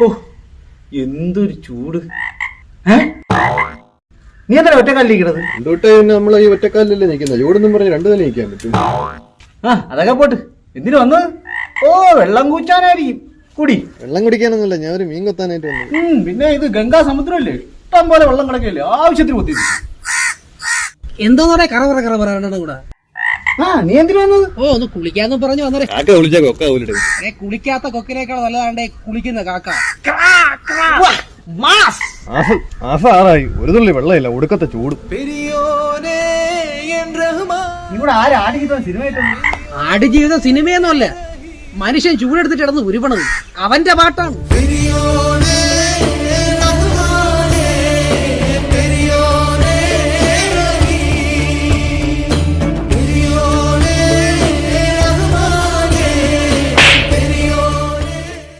ഓ എന്തൊരു ചൂട്. നീ എന്താ ഒറ്റക്കാലിരിക്കണത്? എന്തുകൊട്ടെ നമ്മളെ ഈ ഒറ്റക്കാലിലല്ലേ നിൽക്കുന്നത്? ചൂടെന്നും പറഞ്ഞ് രണ്ടു നില നിൽക്കാൻ പറ്റും. അതൊക്കെ പോട്ട്. എന്തിനു വന്നത്? ഓ വെള്ളം കൂച്ചാനായിരിക്കും. കുടി. വെള്ളം കുടിക്കാനൊന്നുമല്ല, ഞാൻ ഒരു മീൻ കൊത്താനായിട്ട് വന്നു. പിന്നെ ഇത് ഗംഗാ സമുദ്രമല്ലേ, ഇഷ്ടം പോലെ വെള്ളം കിടക്കല്ലേ, ആവശ്യത്തിന് കൊത്തി. എന്തോന്നേ കറ കൂടെ? നീ എന്തിനു വന്നത്? ഓ ഒന്ന് കുളിക്കാന്ന് പറഞ്ഞു വന്നേ. കാക്ക വിളിച്ചാ കൊക്ക ഊലിട്ട്. കുളിക്കാത്ത കൊക്കിനേക്കാൾ നല്ലതാണ്ടേ കുളിക്കുന്ന കാക്ക. ആസാറായി ഒരു തുള്ളി വെള്ളമില്ല, ഒടുക്കത്തെ ചൂട്. ഇവിടെ ആരാടിക്കുന്ന സിനിമ? ആടുജീവിതം സിനിമയൊന്നുമല്ല, മനുഷ്യൻ ചൂടെടുത്തിട്ട് കിടന്ന് ഉരുവണത് അവന്റെ പാട്ടാണ്.